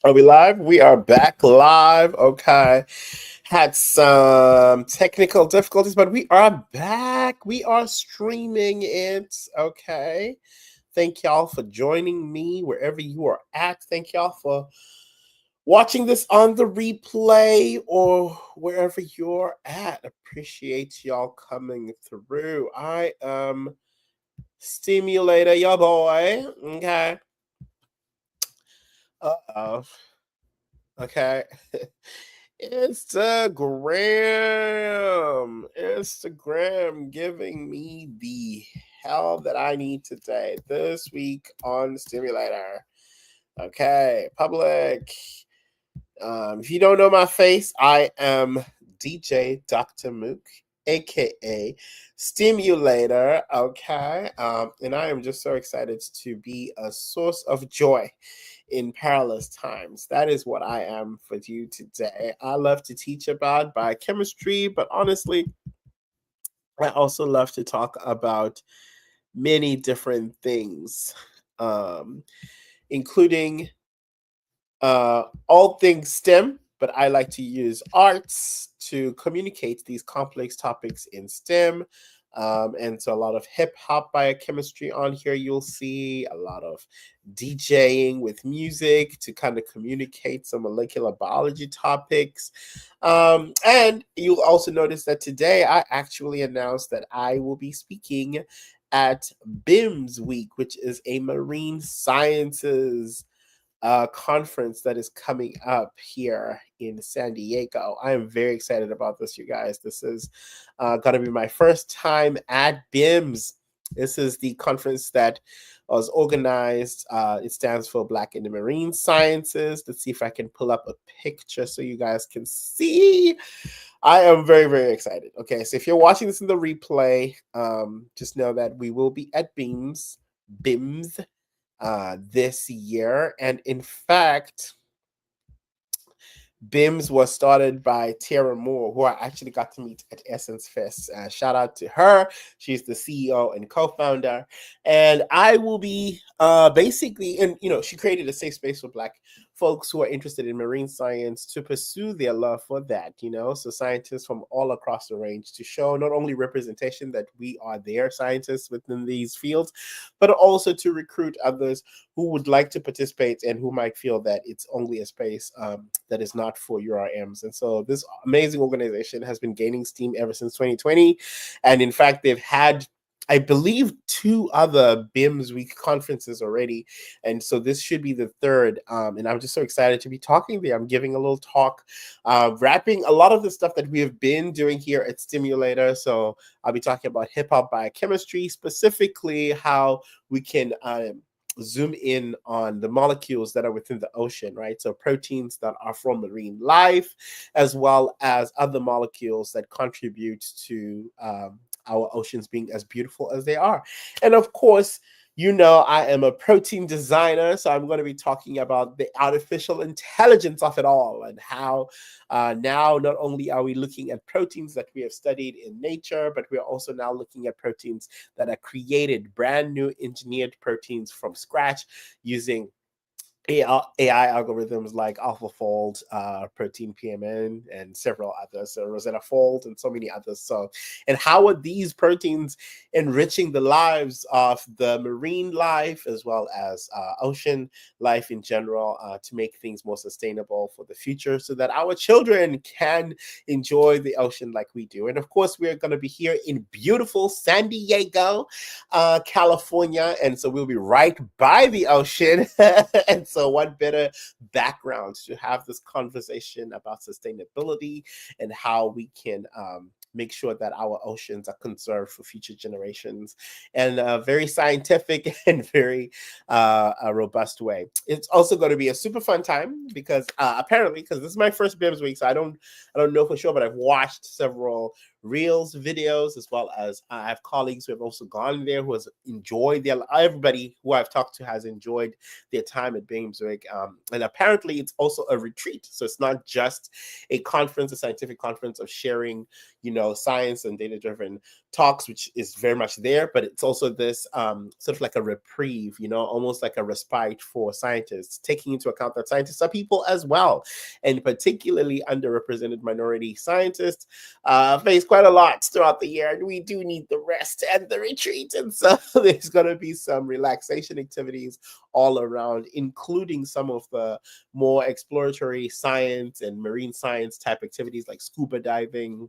Are we live? We are back live. Okay. Had some technical difficulties, but we are back. We are streaming it. Okay. Thank y'all for joining me wherever you are at. Thank y'all for watching this on the replay or wherever you're at. Appreciate y'all coming through. I am STEAMulater, your boy. Okay. Uh-oh. Okay. Instagram giving me the hell that I need today. This week on Stimulator. Okay, public. If you don't know my face, I am DJ Dr. Mook, aka Stimulator. Okay, and I am just so excited to be a source of joy in perilous times. That is what I am for you today. I love to teach about biochemistry, but honestly, I also love to talk about many different things, um, including all things STEM, but I like to use arts to communicate these complex topics in STEM. And so a lot of hip hop biochemistry on here, you'll see a lot of DJing with music to kind of communicate some molecular biology topics. And you'll also notice that today I actually announced that I will be speaking at BIMS Week, which is a marine sciences conference that is coming up here in San Diego. I am very excited about this, you guys. This is going to be my first time at BIMS. This is the conference that was organized. It stands for Black in the Marine Sciences. Let's see if I can pull up a picture so you guys can see. I am very, very excited. Okay, so if you're watching this in the replay, just know that we will be at BIMS this year. And in fact, BIMS was started by Tara Moore, who I actually got to meet at Essence Fest. Shout out to her. She's the CEO and co-founder. And I will be basically, and she created a safe space for Black folks who are interested in marine science to pursue their love for that, so scientists from all across the range to show not only representation that we are their scientists within these fields, but also to recruit others who would like to participate and who might feel that it's only a space that is not for URMs. And so this amazing organization has been gaining steam ever since 2020. And in fact, they've had, I believe, 2 other BIMS Week conferences already. And so this should be the third. And I'm just so excited to be talking there. I'm giving a little talk, wrapping a lot of the stuff that we have been doing here at STEAMulater. So I'll be talking about hip hop biochemistry, specifically how we can zoom in on the molecules that are within the ocean, right? So proteins that are from marine life, as well as other molecules that contribute to our oceans being as beautiful as they are. And of course, I am a protein designer, so I'm going to be talking about the artificial intelligence of it all and how now not only are we looking at proteins that we have studied in nature, but we are also now looking at proteins that are created, brand new engineered proteins from scratch using AI algorithms like AlphaFold, Protein PMN, and several others, so Rosetta Fold, and so many others. So, and how are these proteins enriching the lives of the marine life as well as ocean life in general to make things more sustainable for the future so that our children can enjoy the ocean like we do? And of course, we're going to be here in beautiful San Diego, California. And so we'll be right by the ocean. And so what better background to have this conversation about sustainability and how we can make sure that our oceans are conserved for future generations in a very scientific and very a robust way. It's also going to be a super fun time because apparently, because this is my first BIMS week, so I don't know for sure, but I've watched several reels, videos, as well as I have colleagues who have also gone there who has enjoyed everybody who I've talked to has enjoyed their time at Bameswick. And apparently it's also a retreat. So it's not just a conference, a scientific conference of sharing, science and data-driven talks, which is very much there, but it's also this sort of like a reprieve, almost like a respite for scientists, taking into account that scientists are people as well, and particularly underrepresented minority scientists face quite a lot throughout the year, and we do need the rest and the retreat. And so there's going to be some relaxation activities all around, including some of the more exploratory science and marine science type activities like scuba diving.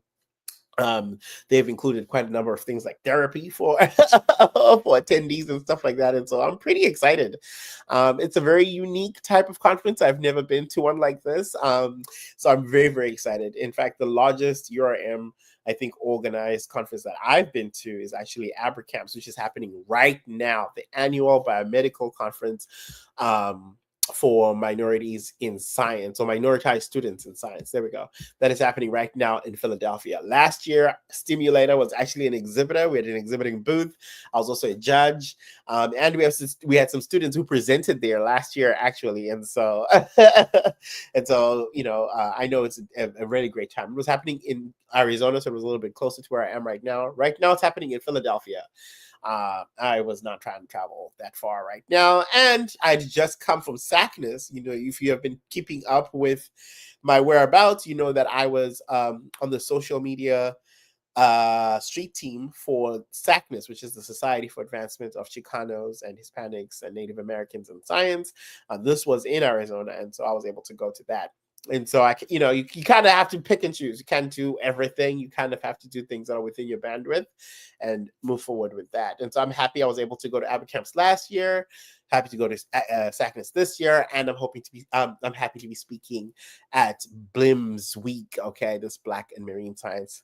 They've included quite a number of things like therapy for for attendees and stuff like that, and so I'm pretty excited. It's a very unique type of conference. I've never been to one like this, so I'm very, very excited. In fact, the largest URM, I think, organized conference that I've been to is actually ABRACAMS, which is happening right now, the annual biomedical conference for minorities in science, or minoritized students in science. There we go. That is happening right now in Philadelphia. Last year, STEAMulater was actually an exhibitor. We had an exhibiting booth. I was also a judge, and we had some students who presented there last year, actually. And so, I know it's a really great time. It was happening in Arizona, so it was a little bit closer to where I am right now. Right now, it's happening in Philadelphia. I was not trying to travel that far right now, and I'd just come from SACNAS. If you have been keeping up with my whereabouts, you know that I was on the social media street team for SACNAS, which is the Society for Advancement of Chicanos and Hispanics and Native Americans in Science. This was in Arizona, and so I was able to go to that. And so you kind of have to pick and choose. You can't do everything. You kind of have to do things that are within your bandwidth and move forward with that. And so I'm happy I was able to go to ABRACAMS last year, happy to go to SACNAS this year, and I'm happy to be speaking at BLIMS Week, okay, this Black and Marine Science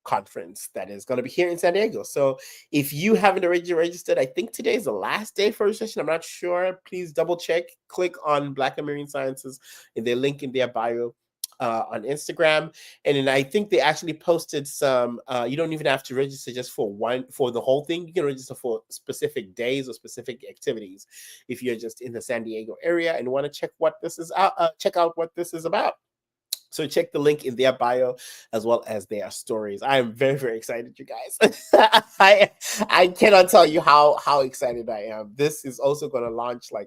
conference that is going to be here in San Diego. So if you haven't already registered, I think today is the last day for registration. I'm not sure. Please double check. Click on Black and Marine Sciences in their link in their bio on Instagram. And then I think they actually posted some, you don't even have to register just for the whole thing. You can register for specific days or specific activities if you're just in the San Diego area and want to check out what this is about. So check the link in their bio as well as their stories. I am very, very excited, you guys. I cannot tell you how excited I am. This is also going to launch a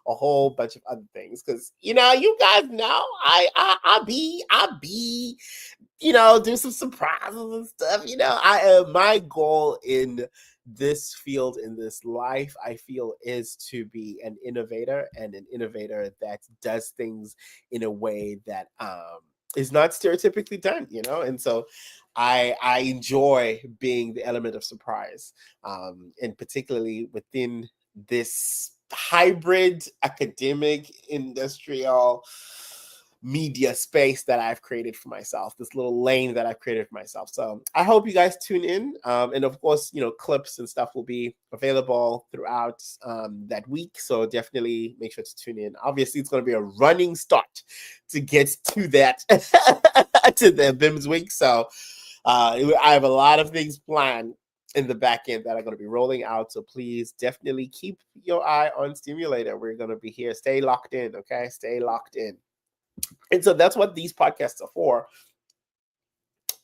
whole bunch of other things, because you guys know I be do some surprises and stuff. My goal in this field, in this life, I feel, is to be an innovator, and an innovator that does things in a way that is not stereotypically done, and so I enjoy being the element of surprise, and particularly within this hybrid academic industrial media space that I've created for myself, this little lane that I've created for myself. So I hope you guys tune in. And of course, clips and stuff will be available throughout that week. So definitely make sure to tune in. Obviously, it's going to be a running start to get to that, to the BIMS week. So I have a lot of things planned in the back end that are going to be rolling out. So please definitely keep your eye on STEAMulater. We're going to be here. Stay locked in, okay? Stay locked in. And so that's what these podcasts are for.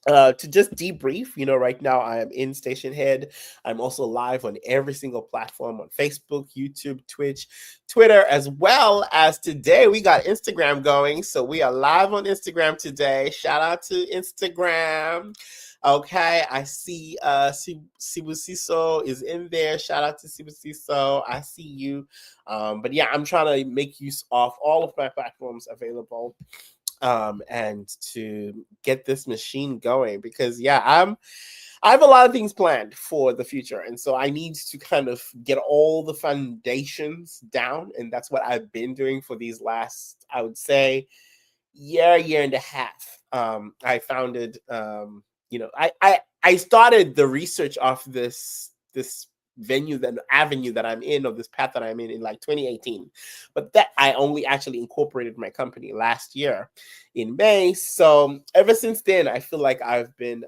To just debrief, right now I am in Station Head. I'm also live on every single platform, on Facebook, YouTube, Twitch, Twitter, as well as today we got Instagram going. So we are live on Instagram today. Shout out to Instagram. Okay, I see Sibusiso is in there. Shout out to Sibusiso. I see you. But yeah, I'm trying to make use of all of my platforms available and to get this machine going, because I have a lot of things planned for the future, and so I need to kind of get all the foundations down, and that's what I've been doing for these last, I would say, year and a half. I founded I started the research of this avenue that I'm in, or this path that I'm in like 2018, but that I only actually incorporated my company last year in May. So ever since then, I feel like I've been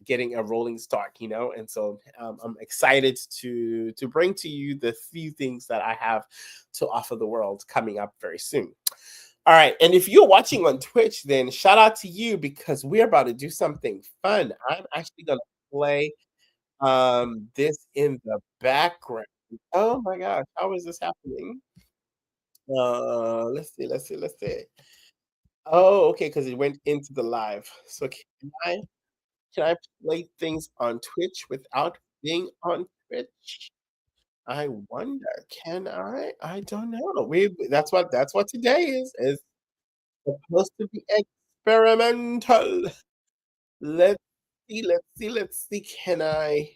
getting a rolling start, and so I'm excited to bring to you the few things that I have to offer the world coming up very soon. All right, and if you're watching on Twitch, then shout out to you because we're about to do something fun. I'm actually gonna play this in the background. Oh my gosh, how is this happening? Let's see. Oh, okay, because it went into the live. So can I play things on Twitch without being on Twitch? I wonder, can I? I don't know. We that's what today is. It's supposed to be experimental. Let's let's see. Can I?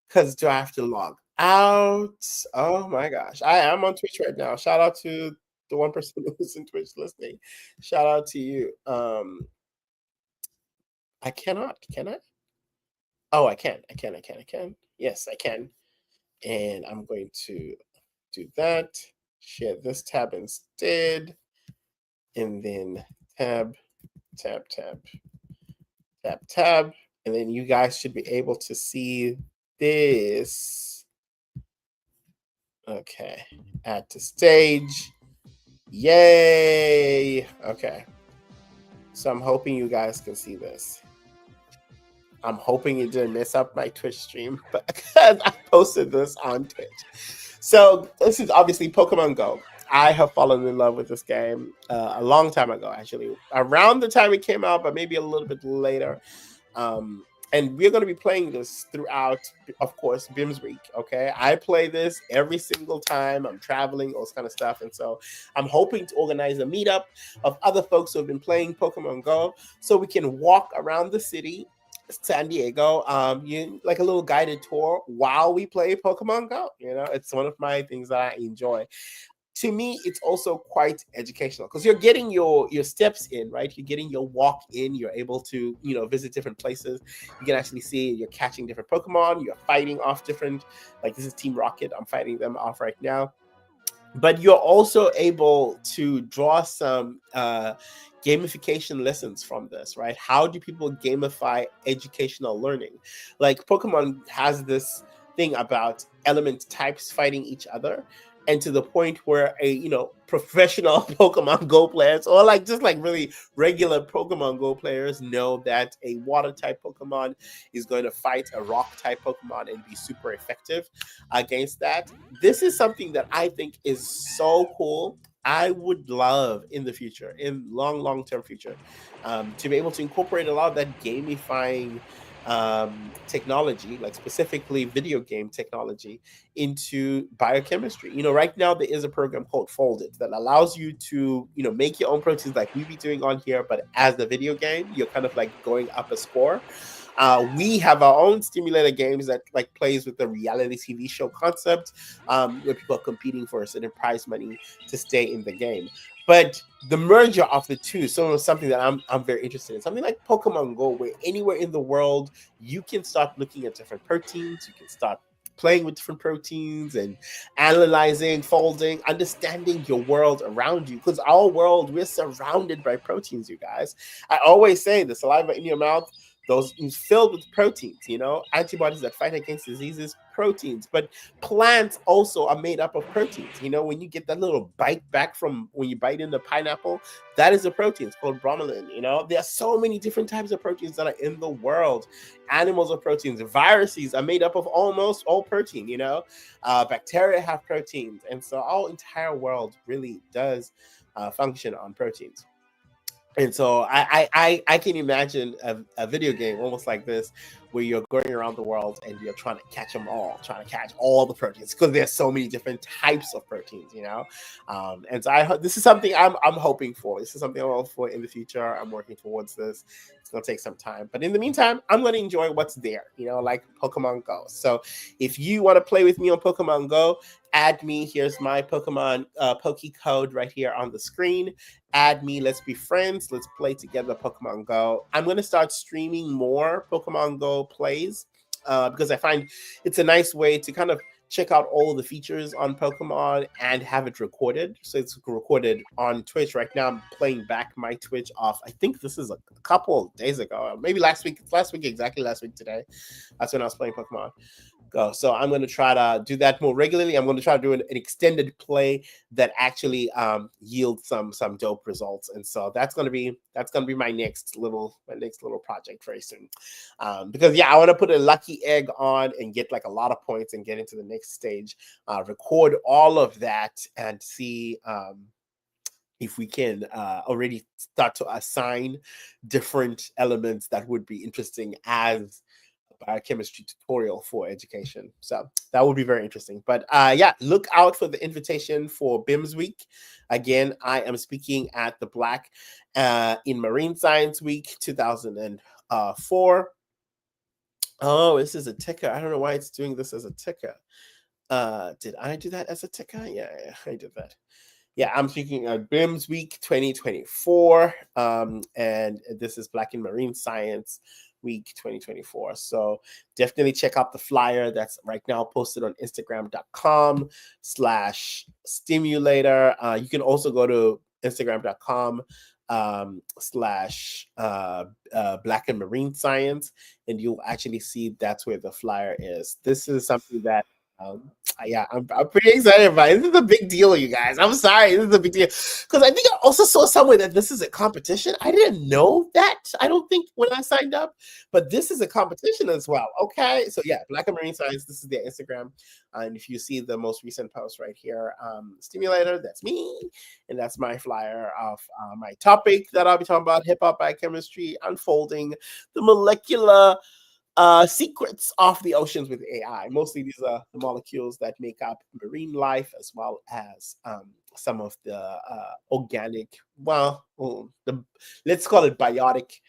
Because do I have to log out? Oh my gosh. I am on Twitch right now. Shout out to the one person who's in Twitch listening. Shout out to you. I cannot. Can I? Oh, I can. Yes, I can. And I'm going to do that. Share this tab instead. And then tab, tab, tab, tab. And then you guys should be able to see this. Okay. Add to stage. Yay. Okay. So I'm hoping you guys can see this. I'm hoping it didn't mess up my Twitch stream, but because I posted this on Twitch. So this is obviously Pokemon Go. I have fallen in love with this game a long time ago, actually, around the time it came out, but maybe a little bit later. And we're going to be playing this throughout, of course, Bim's week. Okay, I play this every single time I'm traveling, all this kind of stuff, and so I'm hoping to organize a meetup of other folks who have been playing Pokemon Go, so we can walk around the city, San Diego, like a little guided tour while we play Pokemon Go. It's one of my things that I enjoy. To me, it's also quite educational because you're getting your steps in, right? You're getting your walk in. You're able to visit different places. You can actually see you're catching different Pokemon. You're fighting off different, like this is Team Rocket. I'm fighting them off right now. But you're also able to draw some gamification lessons from this, right? How do people gamify educational learning? Like Pokemon has this thing about element types fighting each other, and to the point where professional Pokemon Go players, or like just like really regular Pokemon Go players, know that a water type Pokemon is going to fight a rock type Pokemon and be super effective against that. This is something that I think is so cool. I would love in the future, in long term future, to be able to incorporate a lot of that gamifying technology, like specifically video game technology, into biochemistry. Right now there is a program called Folded that allows you to, make your own proteins like we be doing on here, but as the video game, you're kind of like going up a score. We have our own STEAMulater games that like plays with the reality TV show concept, where people are competing for a certain prize money to stay in the game. But the merger of the two is something that I'm very interested in. Something like Pokemon Go, where anywhere in the world you can start looking at different proteins, you can start playing with different proteins and analyzing, folding, understanding your world around you. Because our world, we're surrounded by proteins, you guys. I always say the saliva in your mouth, those is filled with proteins, antibodies that fight against diseases, proteins. But plants also are made up of proteins. When you get that little bite back from when you bite into pineapple, that is a protein. It's called bromelain. There are so many different types of proteins that are in the world. Animals are proteins. Viruses are made up of almost all protein. Bacteria have proteins, and so our entire world really does function on proteins. And so I can imagine a video game almost like this, where you're going around the world and you're trying to catch them all, trying to catch all the proteins, because there's so many different types of proteins, And so this is something I'm hoping for. This is something I'm hoping for in the future. I'm working towards this. It's gonna take some time, but in the meantime, I'm gonna enjoy what's there, like Pokemon Go. So if you want to play with me on Pokemon Go, add me. Here's my Pokemon Poke code right here on the screen. Add me. Let's be friends. Let's play together Pokemon Go. I'm going to start streaming more Pokemon Go plays because I find it's a nice way to kind of check out all the features on Pokemon and have it recorded. So it's recorded on Twitch. Right now I'm playing back my Twitch off. I think this is a couple of days ago. Maybe last week, exactly last week today. That's when I was playing Pokemon go. So I'm going to try to do that more regularly. I'm going to try to do an extended play that actually yields some dope results. And so that's going to be my next little project very soon. Because I want to put a lucky egg on and get like a lot of points and get into the next stage. Record all of that and see if we can already start to assign different elements that would be interesting as a biochemistry tutorial for education. So that would be very interesting. But look out for the invitation for BIMS Week. Again, I am speaking at the Black in Marine Science Week 2004. Oh, this is a ticker. I don't know why it's doing this as a ticker. Did I do that as a ticker? Yeah, I did that. Yeah, I'm speaking at BIMS Week 2024, and this is Black in Marine Science Week 2024. So definitely check out the flyer that's right now posted on Instagram.com/STEAMulater. You can also go to Instagram.com / Black and Marine Science, and you'll actually see that's where the flyer is. This is something that I'm pretty excited about it. This is a big deal, you guys. I'm sorry, this is a big deal because I think I also saw somewhere that this is a competition. I didn't know that. I don't think when I signed up, but this is a competition as well. Okay, so Black and Marine Science. This is their Instagram, and if you see the most recent post right here, STEAMulater, that's me, and that's my flyer of my topic that I'll be talking about: hip hop biochemistry, unfolding the molecular secrets of the oceans with AI. Mostly these are the molecules that make up marine life, as well as some of the organic, let's call it biotic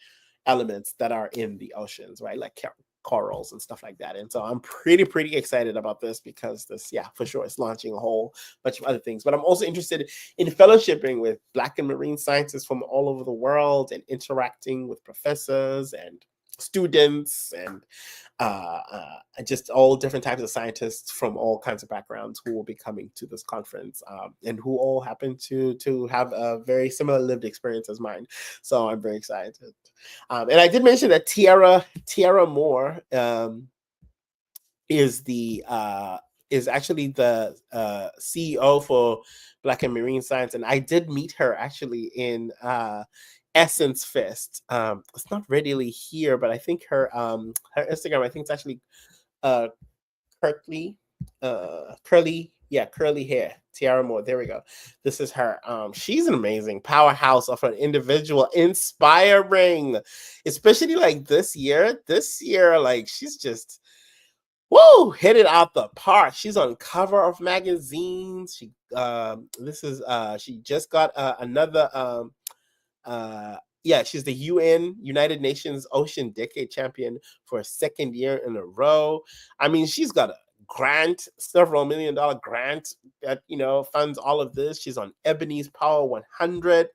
elements that are in the oceans, right? Like corals and stuff like that. And so I'm pretty excited about this because this, for sure, is launching a whole bunch of other things. But I'm also interested in fellowshipping with Black and marine scientists from all over the world and interacting with professors and students and just all different types of scientists from all kinds of backgrounds who will be coming to this conference and who all happen to have a very similar lived experience as mine. So I'm very excited. And I did mention that Tiara Moore is actually the CEO for Black and Marine Science, and I did meet her actually in Essence Fest. It's not readily here, but I think her Instagram, I think it's actually curly hair, Tiara Moore. There we go. This is her. She's an amazing powerhouse of an individual, inspiring, especially like this year. Like she's just hit it out the park. She's on cover of magazines. She just got another she's the United Nations Ocean Decade Champion for a second year in a row. I mean, she's got a grant, several $1 million grant that funds all of this. She's on Ebony's Power 100.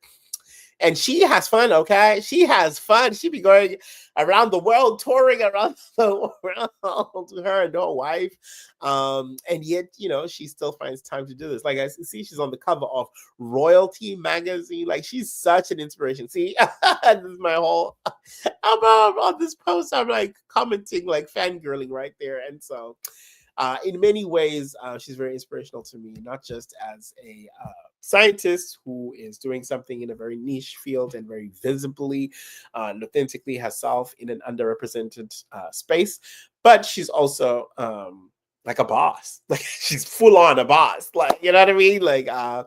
And she has fun, okay? She has fun. She be going around the world, touring around the world with her and her wife. And yet, she still finds time to do this. Like I see, she's on the cover of Royalty magazine. Like she's such an inspiration. See, this is my whole, I'm on this post. I'm like commenting, like fangirling right there. And so in many ways, she's very inspirational to me, not just as a scientist who is doing something in a very niche field and very visibly and authentically herself in an underrepresented space, but she's also like a boss. Like she's full on a boss. Like, you know what I mean? Like, I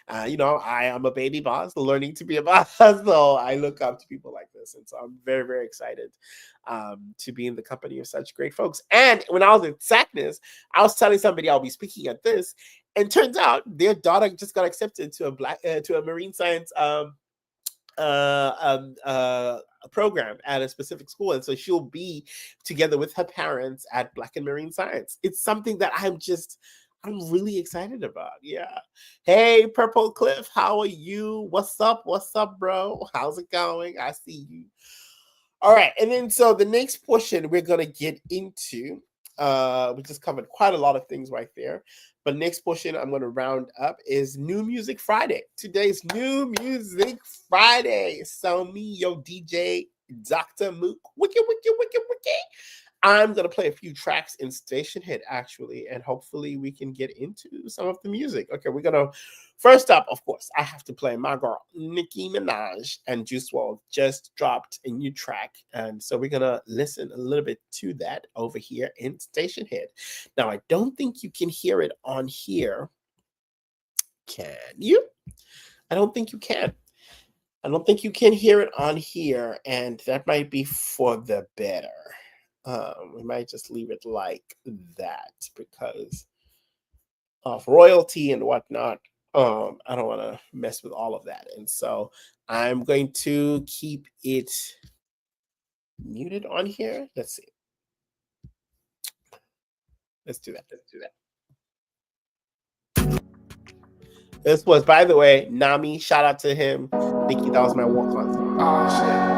am a baby boss learning to be a boss. So I look up to people like this. And so I'm very, very excited to be in the company of such great folks. And when I was in SACNAS, I was telling somebody I'll be speaking at this, and turns out their daughter just got accepted to a marine science program at a specific school, and so she'll be together with her parents at Black and Marine Science. It's something that I'm really excited about. Yeah. Hey, Purple Cliff, how are you? What's up, bro? How's it going? I see you. All right, and then so the next portion we're gonna get into, we just covered quite a lot of things right there. But next portion I'm going to round up is New Music Friday. Today's New Music Friday. So me, yo DJ, Dr. Mook, wiki. I'm going to play a few tracks in Station Hit, actually, and hopefully we can get into some of the music. Okay, we're going to, first up, of course, I have to play my girl, Nicki Minaj, and Juice WRLD just dropped a new track. And so we're going to listen a little bit to that over here in Station Hit. Now, I don't think you can hear it on here. Can you? I don't think you can. I don't think you can hear it on here, and that might be for the better. We might just leave it like that because of royalty and whatnot. I don't want to mess with all of that, and so I'm going to keep it muted on here. Let's see. Let's do that. Let's do that. This was, by the way, Nami. Shout out to him. Nicki, that was my walk-on song. Oh shit.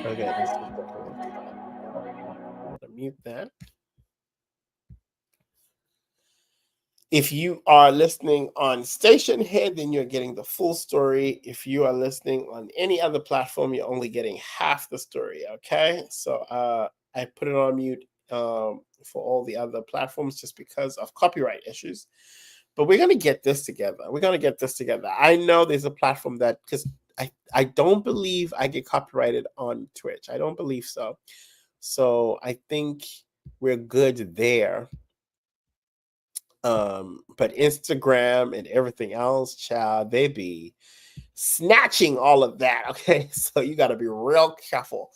Okay, this is definitely I'm gonna mute that. If you are listening on Station Head, then you're getting the full story. If you are listening on any other platform, you're only getting half the story. Okay, so I put it on mute for all the other platforms just because of copyright issues. But we're gonna get this together. We're gonna get this together. I know there's a platform that, because I don't believe I get copyrighted on Twitch. I don't believe so. So I think we're good there. But Instagram and everything else, child, they be snatching all of that. Okay, so you got to be real careful.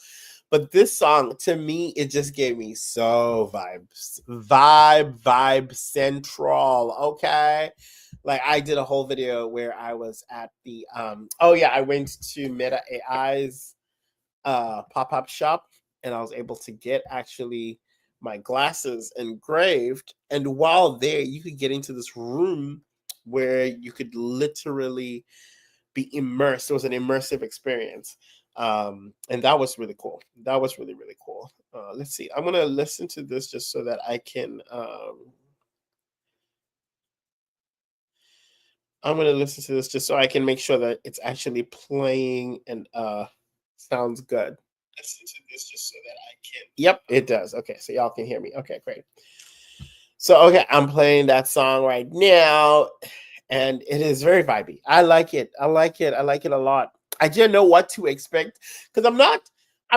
But this song, to me, it just gave me so vibe central. Okay, like I did a whole video where I was at the I went to Meta AI's pop-up shop, and I was able to get actually my glasses engraved. And while there, you could get into this room where you could literally be immersed. It was an immersive experience. And that was really cool. That was really, really cool. Let's see. I'm going to listen to this just so that I can. I'm going to listen to this just so I can make sure that it's actually playing and sounds good. Listen to this just so that I can. Yep, it does. Okay, so y'all can hear me. Okay, great. So, okay, I'm playing that song right now, and it is very vibey. I like it. I like it. I like it a lot. I didn't know what to expect because I'm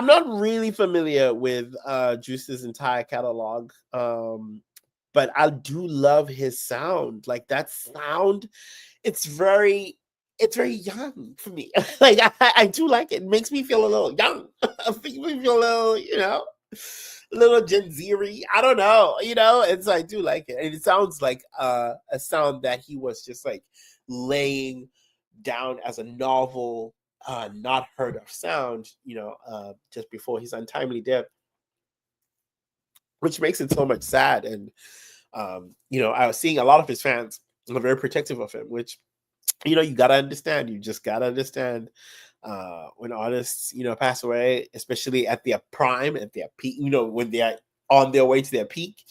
not really familiar with Juice's entire catalog. But I do love his sound. Like that sound, it's very young for me. Like I do like it. It makes me feel a little young. It makes me feel a little, a little Gen Z-y. I don't know, it's I do like it. And it sounds like a sound that he was just like laying down as a novel, not heard of sound, just before his untimely death, which makes it so much sad. And I was seeing a lot of his fans are very protective of him, which you gotta understand. You just gotta understand when artists pass away, especially at their prime, at their peak. When they're on their way to their peak,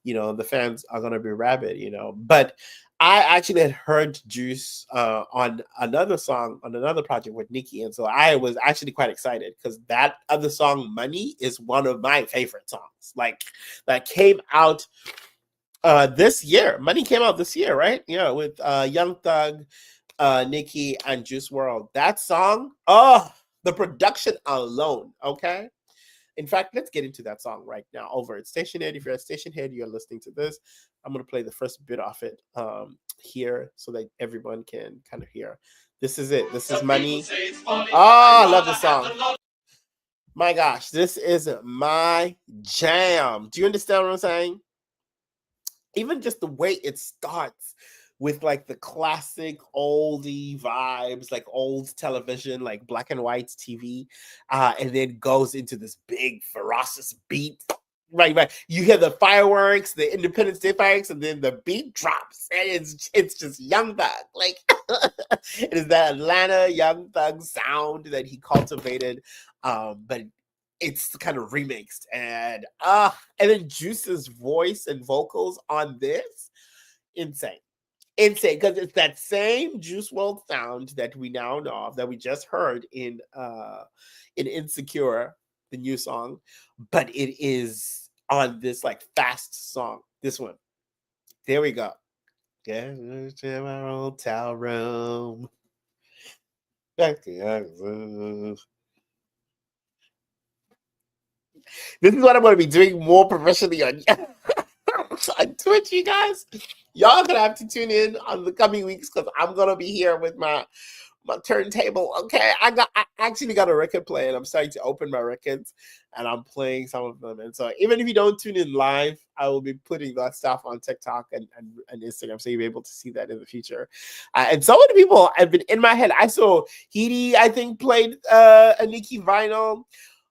the fans are gonna be rabid. But I actually had heard Juice on another song on another project with Nicki, and so I was actually quite excited because that other song, "Money," is one of my favorite songs. Like that came out this year. Money came out this year, right? Yeah, with Young Thug, Nicki, and Juice WRLD. That song, the production alone, okay? In fact, let's get into that song right now over at Station Head. If you're at Station Head, you're listening to this. I'm going to play the first bit of it here so that everyone can kind of hear. This is it. This is Money. Oh, I love this song. My gosh, this is my jam. Do you understand what I'm saying? Even just the way it starts with like the classic oldie vibes, like old television, like black and white TV, and then goes into this big ferocious beat. Right. You hear the fireworks, the Independence Day fireworks, and then the beat drops, and it's just Young Thug. Like it is that Atlanta Young Thug sound that he cultivated, but it's kind of remixed, and then Juice's voice and vocals on this, insane. insane because it's that same Juice World sound that we now know of, that we just heard in Insecure, the new song, but it is on this like fast song. This one. There we go. Get to my hotel room. Back to This is what I'm going to be doing more professionally on, on Twitch, you guys. Y'all gonna have to tune in on the coming weeks because I'm gonna be here with my turntable. Okay, I actually got a record player and I'm starting to open my records and I'm playing some of them. And so even if you don't tune in live, I will be putting that stuff on TikTok and Instagram, so you'll be able to see that in the future. And so many people have been in my head. I saw Heidi, I think, played a Nicki vinyl.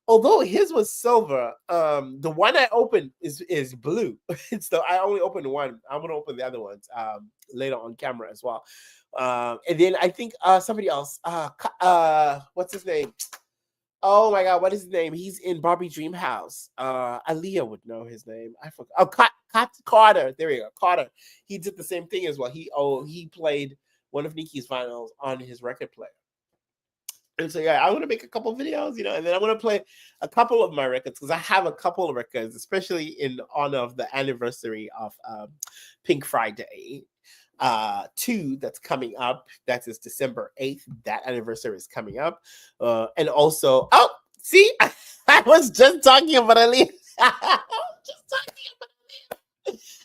Although his was silver, the one I opened is blue. So I only opened one. I'm gonna open the other ones later on camera as well. And then I think somebody else. What's his name? Oh my God, what is his name? He's in Barbie Dream House. Aaliyah would know his name. I forgot. Oh, Carter. There we go. Carter. He did the same thing as well. He played one of Nicki's vinyls on his record player. And so yeah, I'm gonna make a couple videos, and then I'm gonna play a couple of my records because I have a couple of records, especially in honor of the anniversary of Pink Friday 2 that's coming up. That is December 8th. That anniversary is coming up. And also, oh, see, I was just talking about Aaliyah. Just talking about Aaliyah.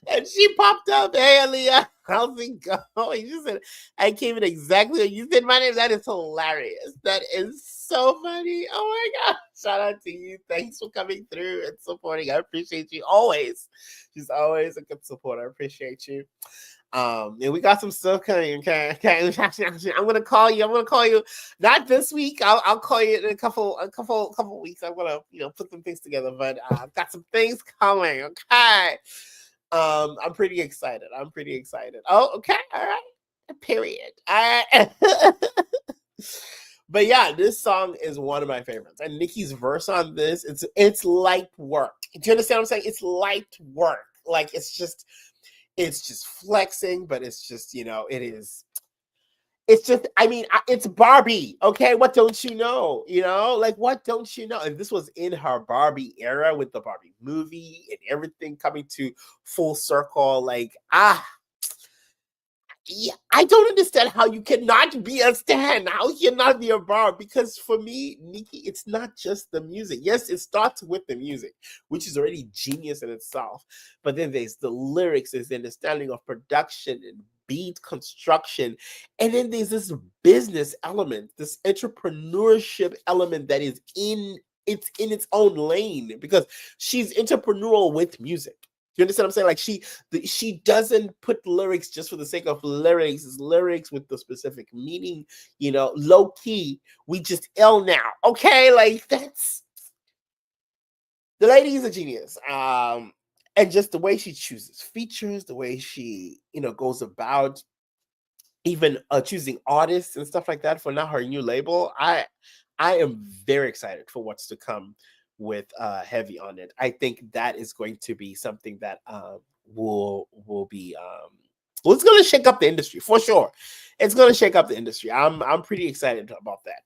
And she popped up. Hey, Aaliyah, how's it going? You said, I came in exactly when you said my name. That is hilarious. That is so funny. Oh my God. Shout out to you. Thanks for coming through and supporting. I appreciate you always. She's always a good supporter. I appreciate you. And we got some stuff coming. Okay. I'm gonna call you. Not this week. I'll call you in a couple weeks. I'm gonna put some things together. But I've got some things coming. Okay. I'm pretty excited. Oh, okay. All right. Period. All right. But yeah, this song is one of my favorites. And Nicki's verse on this, it's light work. Do you understand what I'm saying? It's light work. Like it's just flexing, but it's just, it's Barbie. Okay. What don't you know? Like, what don't you know? And this was in her Barbie era with the Barbie movie and everything coming to full circle. Like, yeah, I don't understand how you cannot be a stan. How you cannot be a bar? Because for me, Nicki, it's not just the music. Yes, it starts with the music, which is already genius in itself. But then there's the lyrics, there's the understanding of production and beat construction. And then there's this business element, this entrepreneurship element that is in its own lane because she's entrepreneurial with music. You understand what I'm saying? Like she doesn't put lyrics just for the sake of lyrics. It's lyrics with the specific meaning, low key. We just ill now. Okay, like that's the lady is a genius. And just the way she chooses features, the way she, goes about even choosing artists and stuff like that for now her new label. I am very excited for what's to come with Heavy on it. I think that is going to be something that will be well, it's going to shake up the industry for sure. It's going to shake up the industry. I'm pretty excited about that.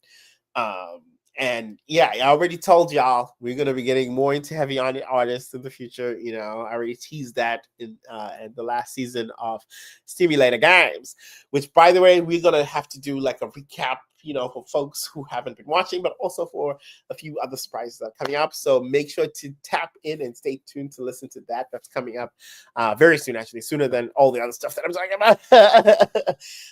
And yeah, I already told y'all we're going to be getting more into Heavy on it artists in the future. I already teased that in the last season of STEAMulater Games, which, by the way, we're going to have to do like a recap, for folks who haven't been watching, but also for a few other surprises that are coming up. So make sure to tap in and stay tuned to listen to that. That's coming up very soon, actually, sooner than all the other stuff that I'm talking about.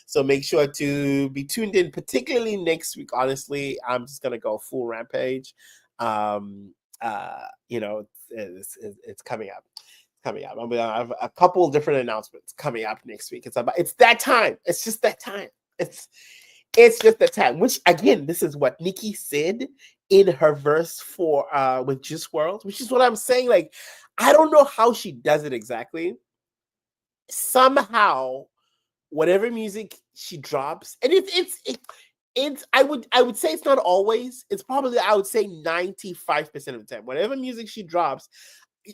So make sure to be tuned in, particularly next week. Honestly, I'm just going to go full rampage. It's coming up. I'm gonna have a couple different announcements coming up next week. It's that time. It's just that time. It's just that time. Which again, this is what Nicki said in her verse for with Juice WRLD, which is what I'm saying. Like, I don't know how she does it exactly. Somehow, whatever music she drops, and it's I would say it's not always. It's probably, I would say 95% of the time. Whatever music she drops,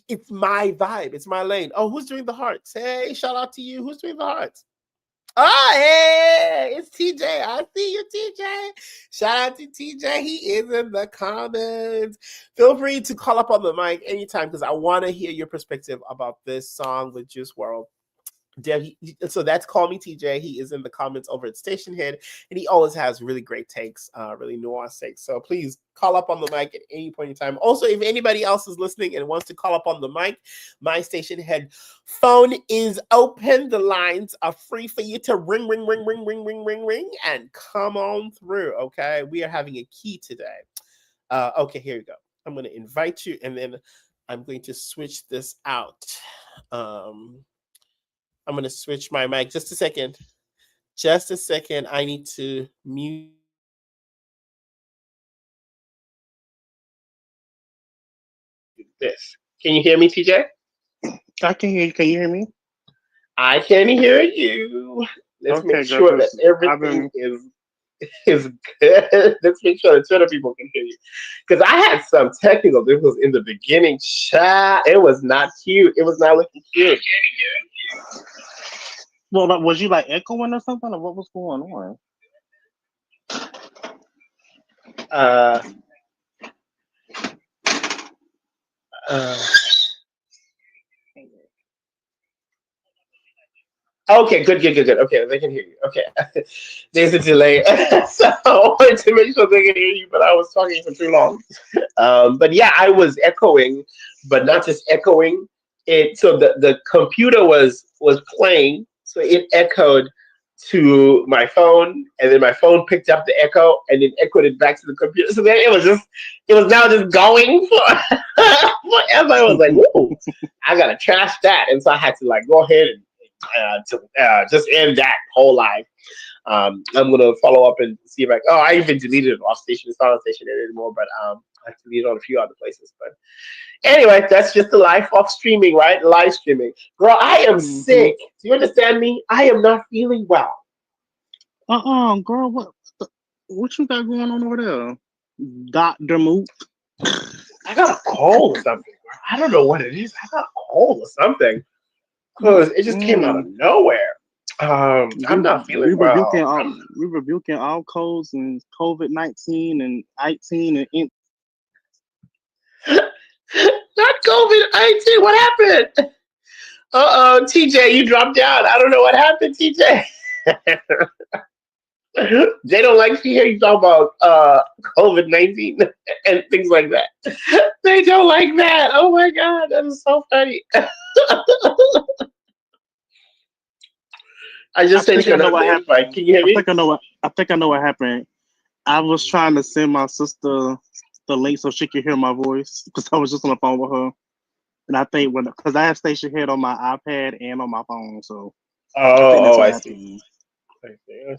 it's my vibe. It's my lane. Oh, who's doing the hearts? Hey, shout out to you. Who's doing the hearts? Oh, hey, it's TJ. I see you, TJ. Shout out to TJ. He is in the comments. Feel free to call up on the mic anytime because I want to hear your perspective about this song with Juice World. So that's Call Me TJ. He is in the comments over at Station Head, and he always has really great takes, really nuanced takes. So please call up on the mic at any point in time. Also, if anybody else is listening and wants to call up on the mic, my Station Head phone is open. The lines are free for you to ring, ring, ring, ring, ring, ring, ring, ring, and come on through. Okay, we are having a key today. Okay, here you go. I'm going to invite you, and then I'm going to switch this out. I'm going to switch my mic. Just a second. Just a second. I need to mute this. Can you hear me, TJ? I can hear you. Can you hear me? I can hear you. Let's make Okay, girl, sure that because I've everything been. is good. Let's make sure the Twitter people can hear you. Because I had some technical difficulties in the beginning. Chat. It was not cute. It was not looking cute. Well, like, was you like echoing or something, or what was going on? Uh, uh, Okay, good, good, good, good. Okay, they can hear you. Okay, there's a delay, so I wanted to make sure they can hear you, but I was talking for too long. But yeah, I was echoing, but not just echoing. It so the computer was playing, so it echoed to my phone, and then my phone picked up the echo, and then echoed it back to the computer. So then it was now just going for forever. I was like, "Whoa, I gotta trash that," and so I had to like go ahead and just end that whole live. I'm gonna follow up and see if I even deleted it off station. It's not on station anymore, but I deleted it on a few other places. But anyway, that's just the life of streaming, right? Live streaming. Girl, I am Hmm. sick. Do you understand me? I am not feeling well. Girl, what you got going on over there, Doctor Moot? I got a cold or something. Girl. I don't know what it is. I got a cold or something Mm, because it just came out of mm. nowhere. I'm We not feeling well. we rebuking all codes and COVID-19 and 18 and Not COVID 19. What happened? TJ, you dropped out. I don't know what happened, TJ. They don't like to hear you talk about COVID 19 and things like that. They don't like that. Oh my god, that is so funny. I I just sent think you I know what another invite. happened. Can you hear me? I think I know what happened. I was trying to send my sister the link so she could hear my voice because I was just on the phone with her. And I think because I have Station Head on my iPad and on my phone, so I think that's Oh, what I see. happened. I see.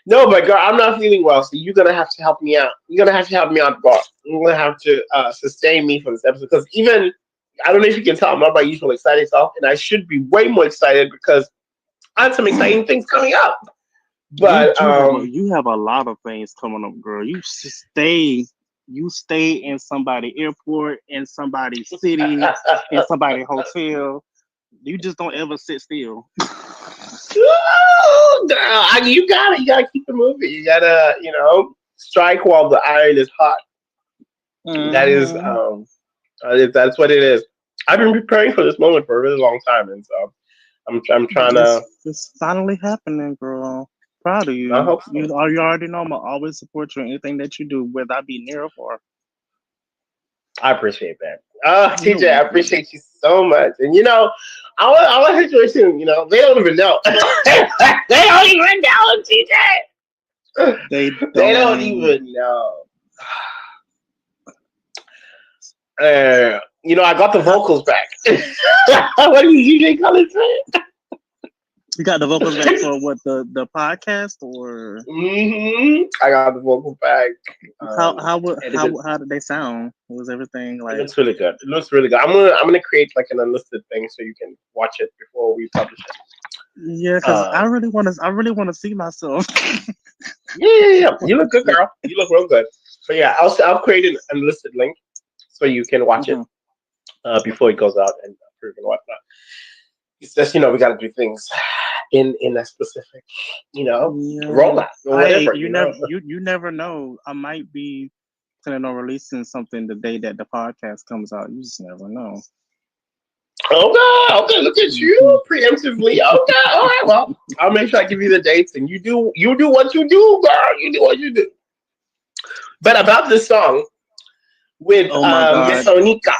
No, but girl, I'm not feeling well, so you're gonna have to help me out. You're gonna have to help me out, God. You're gonna have to sustain me for this episode because even I don't know if you can tell, I'm not my usual excited self, and I should be way more excited because I have some exciting things coming up. But You have a lot of things coming up, girl. You stay in somebody airport, in somebody city, in somebody hotel. You just don't ever sit still. you gotta keep it moving. You gotta strike while the iron is hot. That is Hmm. that's what it is. I've been preparing for this moment for a really long time, and so I'm trying to. It's finally happening, girl. Proud of I you. hope so. You already know I'm always support you in anything that you do, whether I be near or far. I appreciate that. You're TJ, I welcome. appreciate you so much. And our situation, they don't even know. They don't even know, TJ. They They don't don't. even know. I got the How, vocals back. What do you DJ call it? you got the vocals back for what the podcast or I got the vocal back. And how did they sound? Was everything it like? looks really good. It looks really good. I'm gonna create like an unlisted thing so you can watch it before we publish it. Yeah, because Um, I really want to see myself. yeah. You look good, girl. You look real good. But yeah, I'll create an unlisted link so you can watch it Hmm. before it goes out and approve and whatnot. It's just we got to do things in a specific Yeah. rollout or whatever. You never know. I might be planning on releasing something the day that the podcast comes out. You just never know. Okay, okay, look at you preemptively. Okay, all right. Well, I'll make sure I give you the dates, and you do what you do, girl. You do what you do. But about this song with Oh my Miss God. Onika.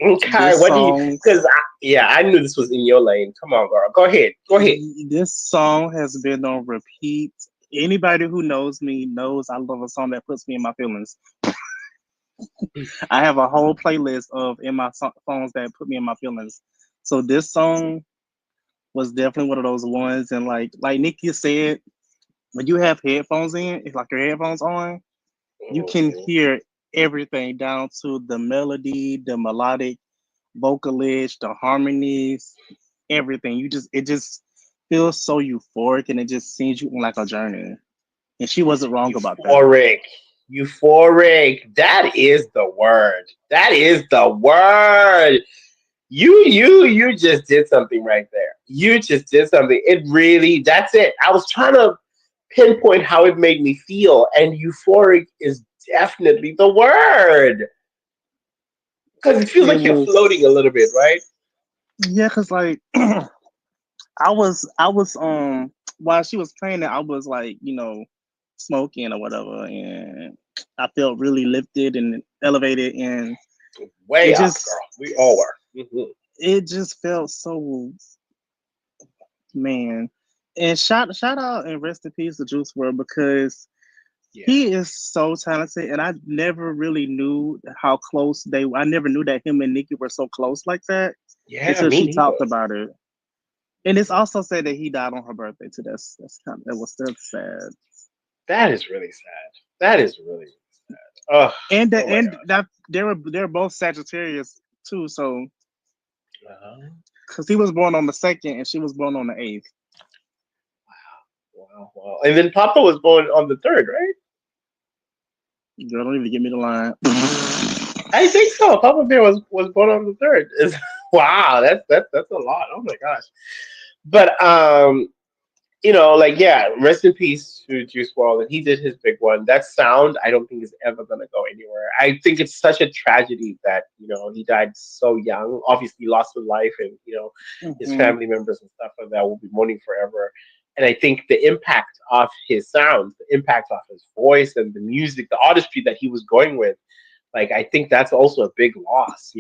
Okay, This what do you? song Because yeah, I knew this was in your lane. Come on, girl. Go ahead. Go ahead. this song has been on repeat. Anybody who knows me knows I love a song that puts me in my feelings. I have a whole playlist of in my songs that put me in my feelings. So this song was definitely one of those ones. And like Nicki said, when you have headphones in, it's like your headphones on, you can Mhm. hear everything down to the melody, the melodic vocalist, the harmonies, everything. It just feels so euphoric and it just sends you on like a journey. And she wasn't wrong about that. Euphoric. Euphoric. That is the word. That is the word. You just did something right there. You just did something. It really, that's it. I was trying to pinpoint how it made me feel, and euphoric is definitely the word. Because it feels It like you're floating a was little bit, right? yeah, cause like I was while she was playing it, I was like, smoking or whatever, and I felt really lifted and elevated, and Way it up, just girl. We all were. it just felt so man. And shout out and rest in peace to Juice WRLD because Yeah. he is so talented, and I never really knew how close they. I never knew that him and Nicki were so close like that Yeah, until me she neither. talked about it. And it's also said that he died on her birthday too. That's sad. That is really sad. That is really sad. Oh, And oh my and gosh. that they're both Sagittarius too. So Uh-huh. because he was born on the second and she was born on the eighth. Wow, wow. And then Papa was born on the third, right? Girl, don't even get me the line. I think so. Papa Bear was born on the third. Wow, that's a lot. Oh my gosh. But like yeah, rest in peace to Juice WRLD. And he did his big one. That sound, I don't think is ever gonna go anywhere. I think it's such a tragedy that he died so young. Obviously, lost his life, and his Hmm. family members and stuff like that will be mourning forever. And I think the impact of his sound, the impact of his voice, and the music, the artistry that he was going with, like I think that's also a big loss.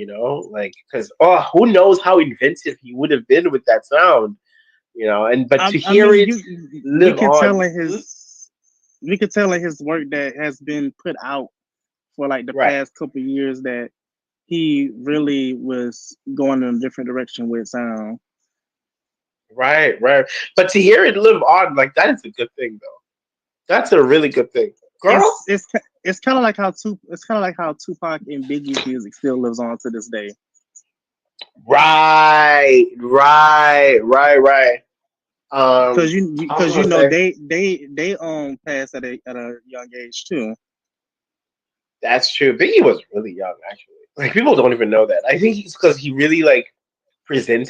Like because who knows how inventive he would have been with that sound. And but to I hear mean, it you we live can tell on. in his we can tell in his work that has been put out for like the Right, past couple of years that he really was going in a different direction with sound. right, right. But to hear it live on, like that is a good thing, though. That's a really good thing, girl. It's kind of like how Tupac and Biggie's music still lives on to this day. Right, right, right, right. I was Because gonna say they passed at a young age too. that's true. Biggie was really young, actually. Like people don't even know that. I think it's because he really like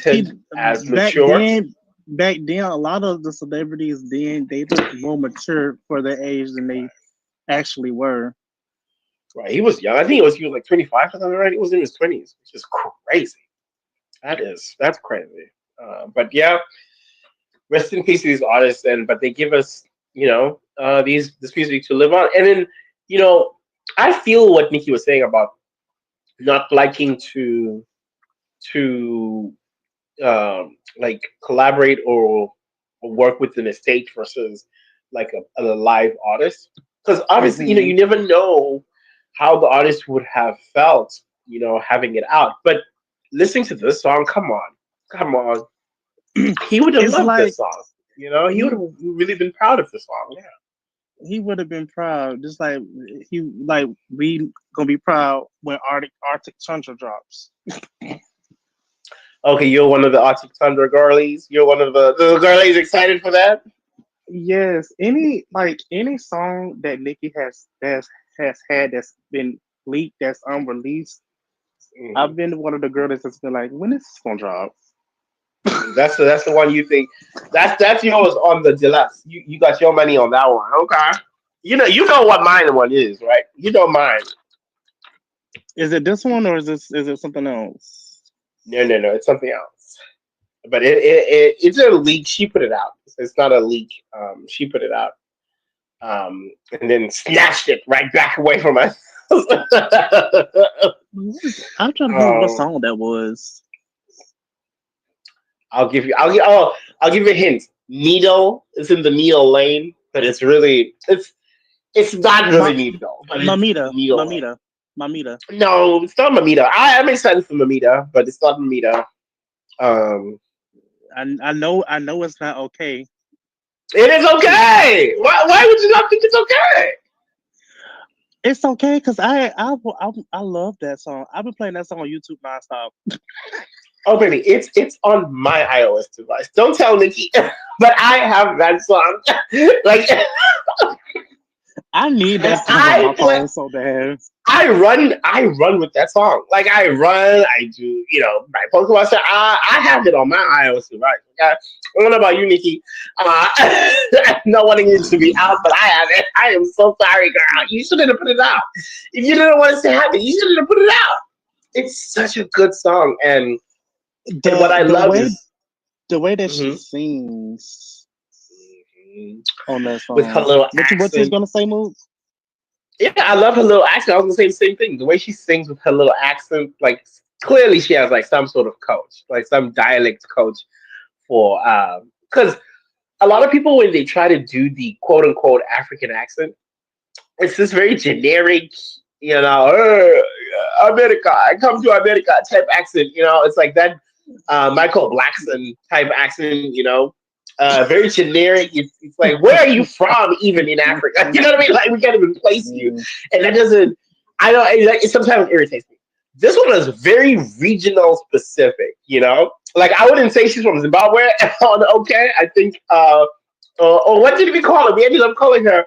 He presented as back mature. then back then a lot of the celebrities then they looked more mature for their age than they actually were. Right, he was young. I think he was like 25 or something. Right, he was in his 20s, which is crazy. That's crazy. But yeah, rest in peace to these artists. And but they give us these this music to live on. And then you know I feel what Nikki was saying about not liking to like collaborate or work with an estate versus like a live artist, because obviously Hmm. you never know how the artist would have felt having it out. But listening to this song, come on, he would have It's loved like this song. He would he have really been proud of the song. Yeah. he would have been proud, just like he like we gonna be proud when Arctic Tundra drops. Okay, you're one of the Arctic Thunder girlies. You're one of the girlies excited for that. Yes, any song that Nicki has had that's been leaked that's unreleased. Hmm. I've been one of the girls that's been like, when is this gonna drop? That's the one you think that's yours on the deluxe. You got your money on that one. Okay. You know what mine one is, right? You know mine. Is it this one or is it something else? No, it's something else. But it's a leak. She put it out. It's not a leak. She put it out. And then snatched it right back away from us. I'm trying to think what um, song that was. I'll give you a hint. Needle is in the needle lane, but it's not Ma- really needle, but it's Mamita, needle lane. Mamita, Mamita. No, it's not Mamita. I'm excited for Mamita, but it's not Mamita. Um, I know it's not okay. it is okay. Why would you not think it's okay? It's okay because I love that song. I've been playing that song on YouTube nonstop. Oh baby, it's on my iOS device. Don't tell Nicki, but I have that song. Like I need and that song on my phone so bad. I run with that song. Like I run, I do, my Pokemon stuff. I have it on my iOS device. Okay? I don't know about you, Nikki. Not wanting it to be out, but I have it. I am so sorry, girl. You shouldn't have put it out. If you didn't want us to have it, you shouldn't have put it out. It's such a good song, and what The I the love way is the way that she mhm, sings mhm, on that with her song. little What you was accent. gonna say, Moot? Yeah, I love her little accent. I was gonna say the same thing. The way she sings with her little accent, like clearly she has like some sort of coach, like some dialect coach for because a lot of people when they try to do the quote unquote African accent, it's this very generic, America, I come to America type accent. It's like that Michael Blackson type accent. Very generic. It's like where are you from? Even in Africa, you know what I mean? Like we can't even place you, Mm. and that doesn't. I know it sometimes irritates me. This one is very regional specific. Like I wouldn't say she's from Zimbabwe. Okay, I think. Or what did we call her? We ended up calling her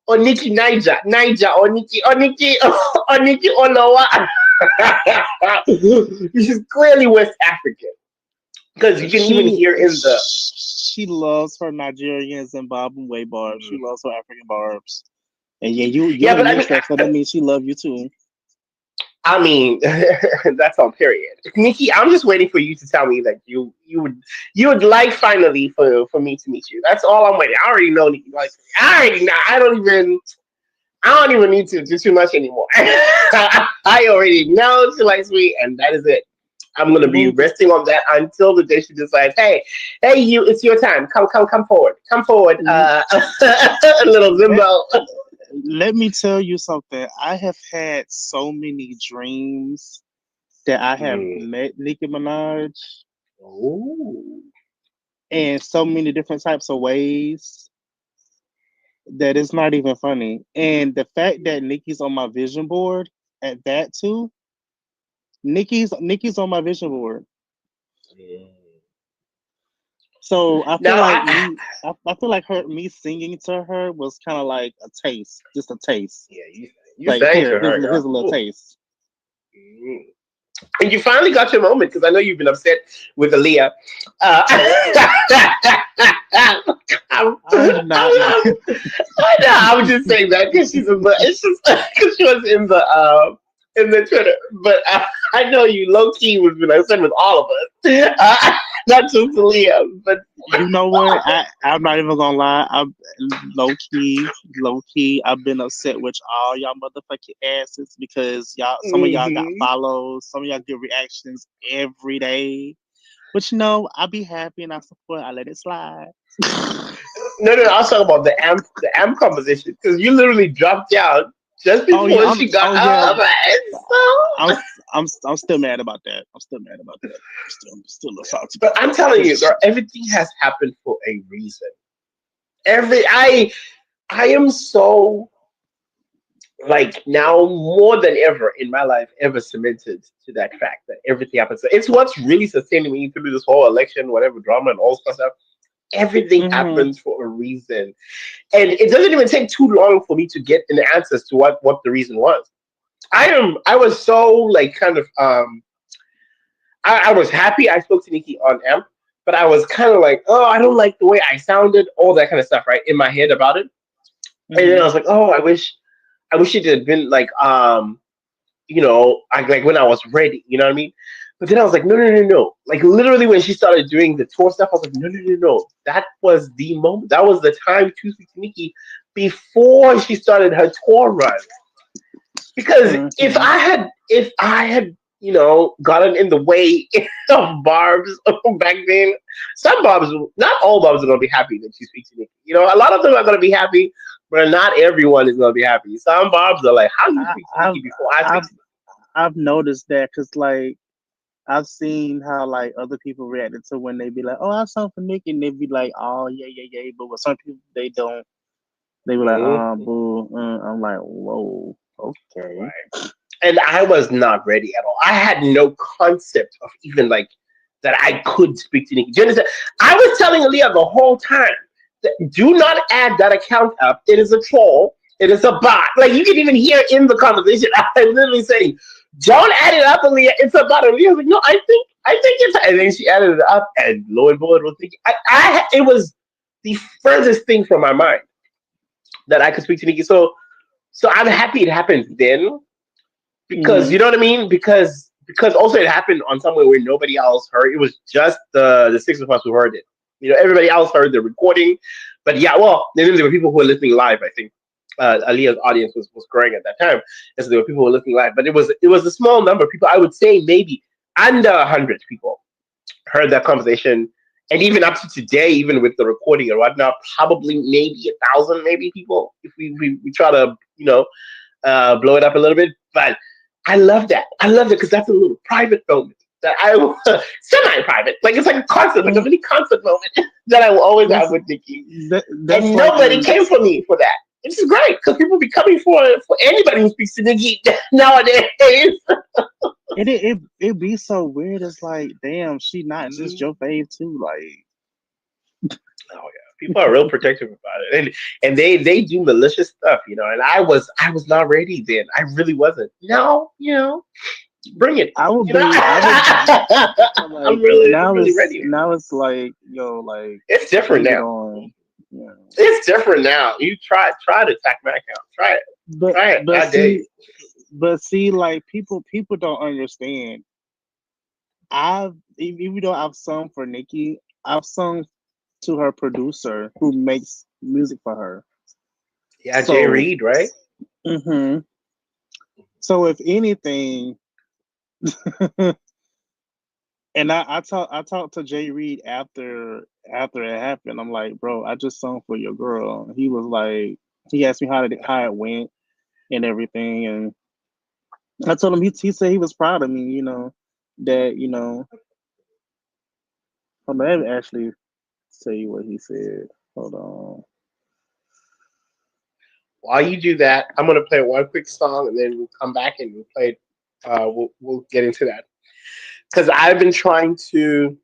Oniki Niger, Oniki, Oniki Olowa. She's clearly West African because you can even She hear in the. she loves her Nigerian Zimbabwe barbs. She Mm. loves her African barbs. And yeah, you Yeah, a but I mean, mix up, so that means she love you too. I mean, that's on period. Nikki, I'm just waiting for you to tell me that you would like finally for me to meet you. That's all I'm waiting. I already know Nikki likes me. I already know. I don't even need to do too much anymore. I already know she likes me, and that is it. I'm gonna be Moot, resting on that until the day she decides, hey, you, it's your time. Come forward. Come forward. A little let, Zimbo. let me tell you something. I have had so many dreams that I have Mm. met Nicki Minaj Ooh. in so many different types of ways that it's not even funny. And the fact that Nicki's on my vision board at that too, Nikki's on my vision board. Mm. So Now, I feel like me singing to her was kind of like a taste, just a taste. yeah, you Like sang to her, here's girl. a little Ooh. taste. Mm. And you finally got your moment because I know you've been upset with Aaliyah. I'm, I'm not. I know. I was just saying that because she's in the. It's just because she was in the Twitter. But I know you low key was been upset with all of us, not just Aaliyah. But You know what? I'm not even gonna lie. I'm low key. I've been upset with all y'all motherfucking asses because some of y'all got hmm follows, some of y'all get reactions every day. But I be happy and I support. I let it slide. no, I was talking about the amp composition because you literally dropped out just Oh yeah, before she got oh yeah. up. And so. I'm still mad about that. I'm still mad about that. I'm still a little salty But about I'm that. telling you, 'Cause girl, everything has happened for a reason. I am so like now more than ever in my life ever cemented to that fact that everything happens. It's what's really sustaining me through this whole election, whatever drama and all stuff. Everything mhm. happens for a reason, and it doesn't even take too long for me to get an answer to what the reason was. I was so like kind of I was happy I spoke to Nikki on amp but I was kind of like, oh, I don't like the way I sounded, all that kind of stuff, right, in my head about it. And then I Mm-hmm. was like, oh, I wish it had been like, I like when I was ready, you know what I mean? But then I was like, no, no, no, no. Like literally when she started doing the tour stuff, I was like, no, no, no, no. That was the moment. That was the time to speak to Nicki before she started her tour run. Because Mm-hmm. if I had, gotten in the way of Barb's back then, some Barbs, not all Barbs are gonna be happy that you speak to Nicki. A lot of them are gonna be happy, but not everyone is gonna be happy. Some Barbs are like, how do you I, speak to I've Nicki before I speak I've to Nicki? I've noticed that because like I've seen how like other people reacted to when they be like, "Oh, I sung for Nicki," and they be like, "Oh, yeah, yeah, yeah," but with some people they don't. They be like, Mhm. "Oh, boo." I'm like, "Whoa, okay." And I was not ready at all. I had no concept of even like that I could speak to Nicki. Do you understand? I was telling Aaliyah the whole time that do not add that account up. It is a troll. It is a bot. Like you can even hear in the conversation. I'm literally saying, "Don't add it up, Aaliyah. It's a bot." Aaliyah was like, "No, I think it's." And then she added it up, and lo and behold, was thinking, it was the furthest thing from my mind that I could speak to Nicki. So I'm happy it happened then because Hmm. you know what I mean. Because also it happened on somewhere where nobody else heard. It was just the six of us who heard it. Everybody else heard the recording, but yeah, well, then there were people who were listening live. I think Aaliyah's audience was growing at that time, and so there were people who were listening live. But it was a small number of people. I would say maybe under 100 people heard that conversation, and even up to today, even with the recording and whatnot, probably maybe 1,000, maybe people if we try to blow it up a little bit. But I love that. I love it because that's a little private moment that I semi-private, like it's like a concert, like a Mm, mini concert moment that I will always have that's with Nicki, that's and like nobody when came for me for that. This is great because people be coming for anybody who speaks to Nicki nowadays. it be so weird. It's like, damn, she not just Mhm. your fave too. Like, Oh yeah, people are real protective about it, and they do malicious stuff, And I was not ready then. I really wasn't. No, bring it. I would I'm like really, really ready. now it's like, yo, like, It's different bring it now. on. Yeah. It's different now. You try to attack my account. Try it. But Try it. but I dare you. see but see like people don't understand. Even though I've sung for Nicki, I've sung to her producer who makes music for her. Yeah, Jay So, Reed, right? hmm so if anything, and I talked to Jay Reed after it happened. I'm like, bro, I just sung for your girl. He was like, he asked me how it went and everything, and I told him he said he was proud of me. That hold on, let me actually tell you what he said. Hold on. While you do that, I'm gonna play one quick song, and then we'll come back and we'll play. We'll get into that because I've been trying to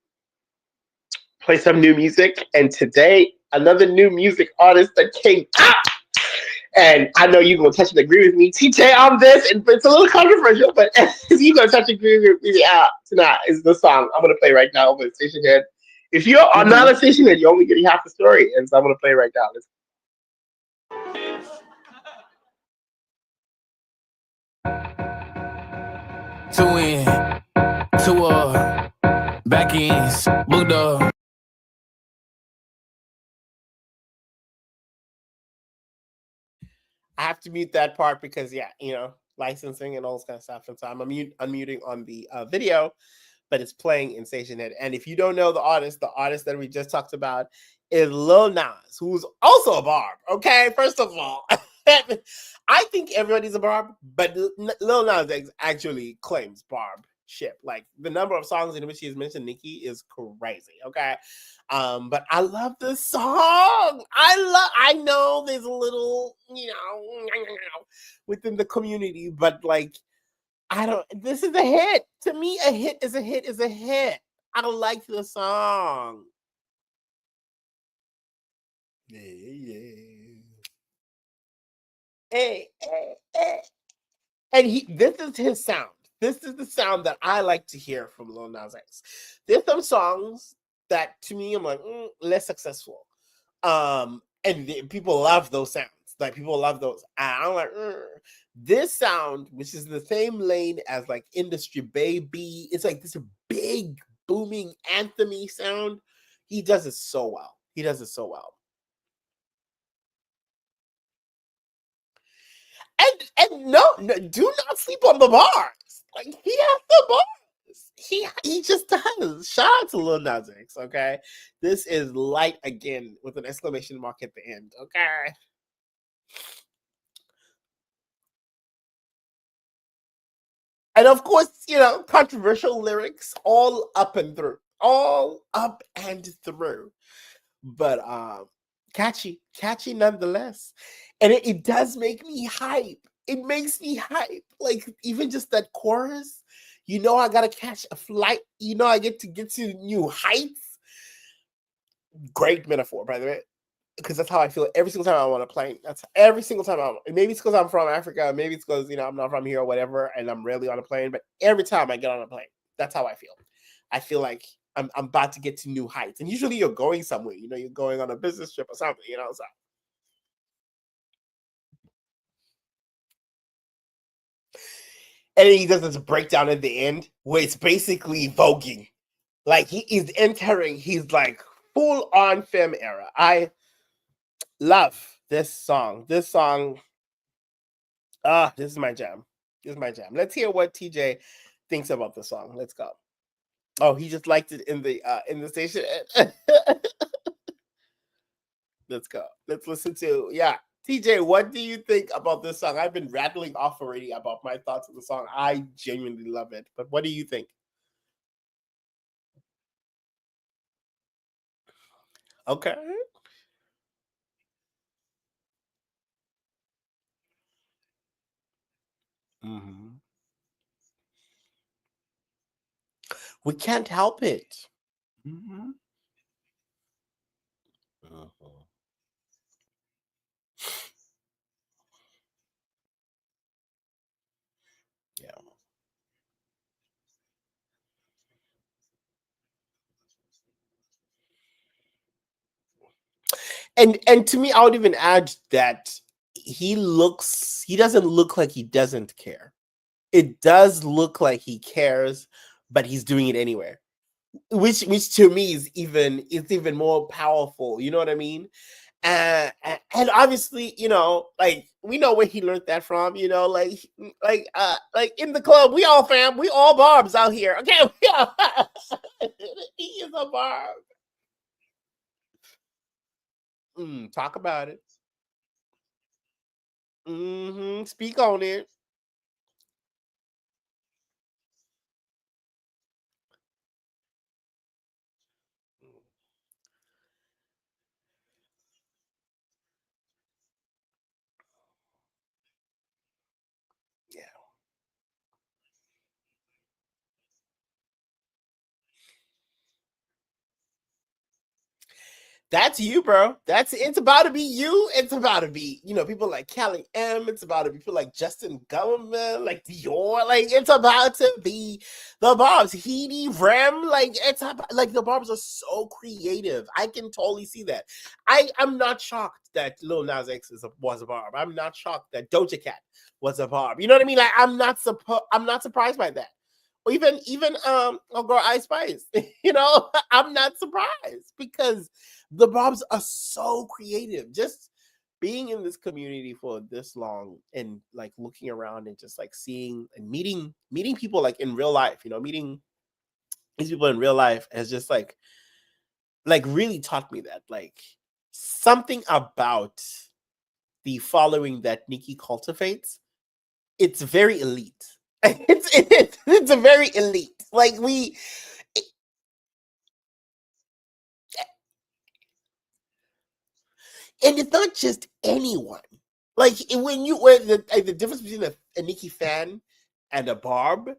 play some new music, and today another new music artist that came out. And I know you're gonna touch and agree with me, TJ, on this, and it's a little controversial, but you're gonna touch and agree with me tonight. Is the song I'm gonna play right now over the station head. If you're Hmm. not a station head, you're only getting half the story, and so I'm gonna play right now. Two in, two back ends, booked up. I have to mute that part because yeah, licensing and all this kind of stuff, and so I'm unmuting on the video, but it's playing in station head. And if you don't know the artist that we just talked about is Lil Nas, who's also a barb. Okay, first of all, I think everybody's a barb, but Lil Nas actually claims barb ship. Like the number of songs in which he has mentioned Nicki is crazy. Okay, but I love this song. I know there's a little, within the community, but like I don't. This is a hit to me. A hit is a hit is a hit. I like the song. Yeah, yeah. Hey. And this is his sound. This is the sound that I like to hear from Lil Nas X. There's some songs that to me, I'm like less successful. And people love those sounds. Like people love those. And I'm like, this sound, which is the same lane as like Industry Baby, it's like this big booming anthemy sound. He does it so well. He does it so well. And no, do not sleep on the bars. Like he has the bars. He just does. Shout out to Lil Nas X, okay? This is light again with an exclamation mark at the end, okay? And of course, controversial lyrics all up and through. All up and through. But catchy nonetheless. And it does make me hype. It makes me hype. Like even just that chorus, I gotta catch a flight. I get to new heights. Great metaphor, by the way, because that's how I feel every single time I'm on a plane. That's every single time maybe it's because I'm from Africa, maybe it's because I'm not from here or whatever, and I'm rarely on a plane. But every time I get on a plane, that's how I feel. I feel like I'm about to get to new heights, and usually you're going somewhere. You're going on a business trip or something. So. And then he does this breakdown at the end where it's basically voguing. Like he is entering, he's like full on femme era. I love this song. This is my jam. This is my jam. Let's hear what TJ thinks about the song. Let's go. Oh, he just liked it in the station. Let's go. Let's listen to TJ, what do you think about this song? I've been rattling off already about my thoughts on the song. I genuinely love it. But what do you think? Okay. Mm-hmm. We can't help it. Mm-hmm. Uh-huh. Yeah. And to me, I would even add that he doesn't look like he doesn't care. It does look like he cares, but he's doing it anyway. Which to me is even more powerful. You know what I mean? And obviously, like we know where he learned that from. Like in the club, we all barbs out here. Okay, he is a barb. Talk about it. Speak on it. Yeah. That's you, bro. It's about to be you. It's about to be, people like Callie M. It's about to be people like Justin Government, like Dior. Like it's about to be the Bobs. Heedy Rem. Like it's about, like the Bobs are so creative. I can totally see that. I'm not shocked that Lil Nas X was a Barb. I'm not shocked that Doja Cat was a Barb. You know what I mean? Like I'm not surprised by that. Or even oh girl Ice Spice. I'm not surprised because the Bobs are so creative. Just being in this community for this long and like looking around and just like seeing and meeting people like in real life, meeting these people in real life has just like really taught me that like something about the following that Nicki cultivates, it's very elite. It's a very elite. Like and it's not just anyone. Like when the difference between a Nicki fan and a Barb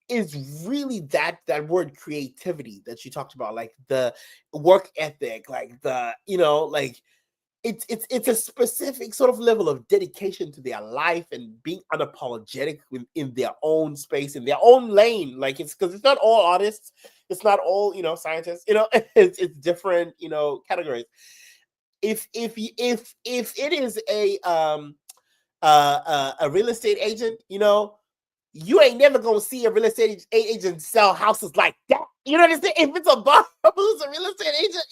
is really that word creativity that you talked about, like the work ethic, like the like it's a specific sort of level of dedication to their life and being unapologetic in their own space, in their own lane. Like it's because it's not all artists, it's not all scientists. It's different categories. If it is a real estate agent, you ain't never gonna see a real estate agent sell houses like that. You know what I'm saying? If it's a Bob who's a real estate agent,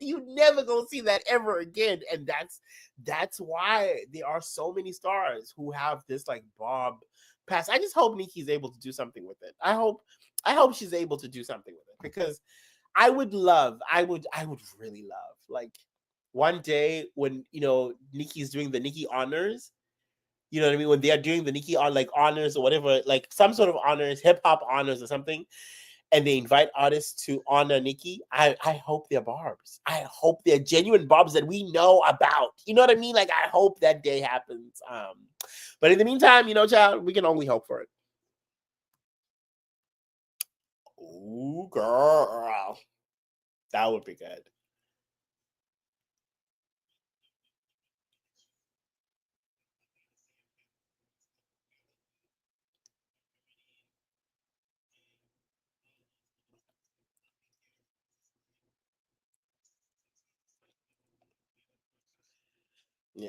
you never gonna see that ever again. And that's why there are so many stars who have this like Bob past. I just hope Nicki's able to do something with it. I hope she's able to do something with it, because I would really love, like, one day when Nicki's doing the Nicki honors. You know what I mean? When they are doing the Nicki on like honors or whatever, like some sort of honors, hip hop honors or something, and they invite artists to honor Nicki, I hope they're barbs. I hope they're genuine barbs that we know about. You know what I mean? Like I hope that day happens. But in the meantime, child, we can only hope for it. Ooh, girl, that would be good. Yeah.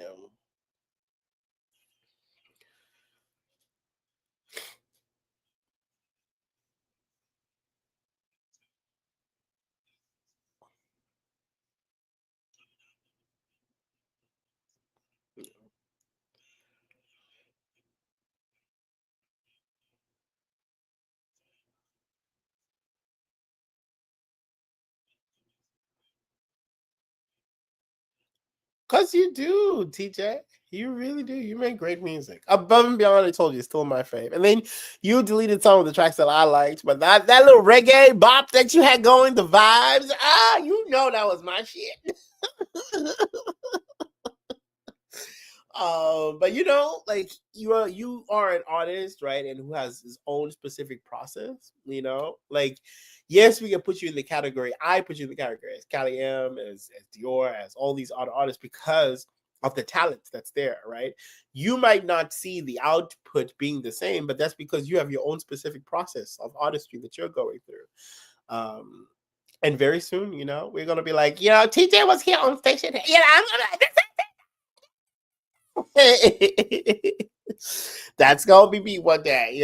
Cause you do, TJ. You really do. You make great music. Above and beyond, I told you, it's still my fave. And then you deleted some of the tracks that I liked, but that little reggae bop that you had going, the vibes, that was my shit. But like you are an artist, right? And who has his own specific process, like yes, we can put you in the category. I put you in the category as Cali M, as Dior, as all these other artists because of the talent that's there, right? You might not see the output being the same, but that's because you have your own specific process of artistry that you're going through. And very soon, we're gonna be like, TJ was here on station. I'm that's gonna be me one day,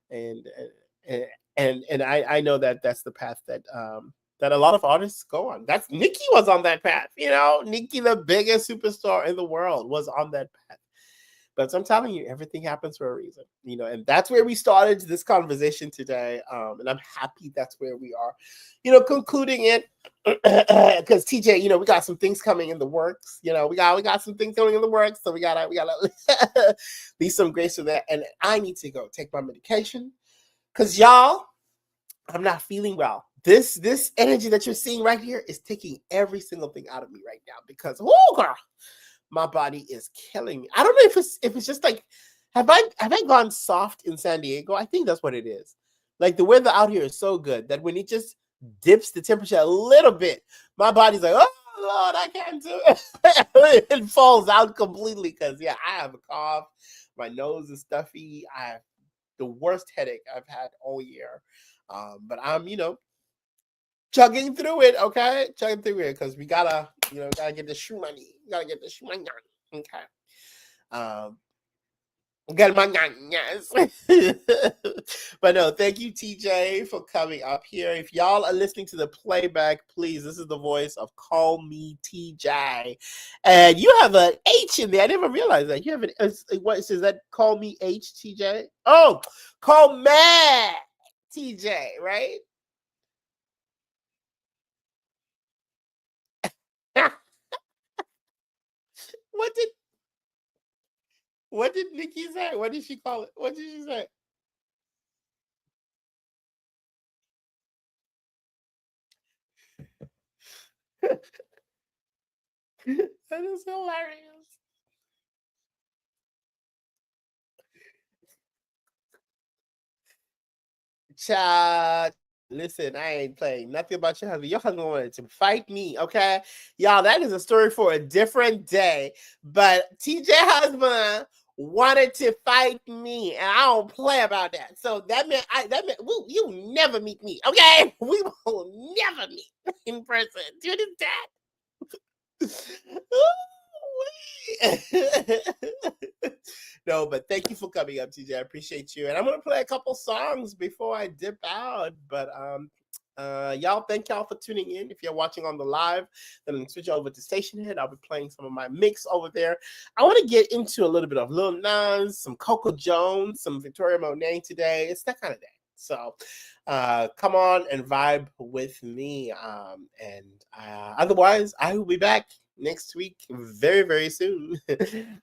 and and I know that that's the path that a lot of artists go on. That's Nicki was on that path, Nicki, the biggest superstar in the world, was on that path. But I'm telling you, everything happens for a reason, and that's where we started this conversation today. And I'm happy that's where we are, concluding it. Because TJ, we got some things coming in the works. We got some things coming in the works, so we gotta be some grace for that. And I need to go take my medication, because y'all, I'm not feeling well. This energy that you're seeing right here is taking every single thing out of me right now, because girl, my body is killing me. I don't know if it's just like, have I gone soft in San Diego? I think that's what it is. Like the weather out here is so good that when it just dips the temperature a little bit, my body's like, oh Lord, I can't do it. It falls out completely because I have a cough, my nose is stuffy, I have the worst headache I've had all year. But I'm chugging through it, okay? Chugging through it, because we gotta get the shoe money. We gotta get the shoe money. Okay. Um, get my yes. But no, thank you, TJ, for coming up here. If y'all are listening to the playback, please, this is the voice of Call Me TJ. And you have an H in there. I never realized that. You have what says that? Call Me H, TJ? Oh, call Matt TJ, right? What did Nicki say? What did she call it? What did she say? That is hilarious. Chat. Listen, I ain't playing nothing about your husband. Your husband wanted to fight me, okay? Y'all, that is a story for a different day. But TJ husband wanted to fight me, and I don't play about that. So that meant you never meet me, okay? We will never meet in person. Do you understand? No, but thank you for coming up, TJ. I appreciate you. And I'm gonna play a couple songs before I dip out. But y'all, thank y'all for tuning in. If you're watching on the live, then I'm gonna switch over to Stationhead. I'll be playing some of my mix over there. I want to get into a little bit of Lil Nas, some Coco Jones, some Victoria Monet today. It's that kind of day. So come on and vibe with me. And otherwise, I will be back next week very, very soon.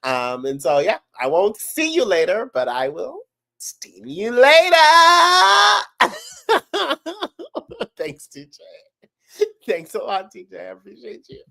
And so, yeah, I won't see you later, but I will steam you later. Thanks, TJ. Thanks a lot, TJ. I appreciate you.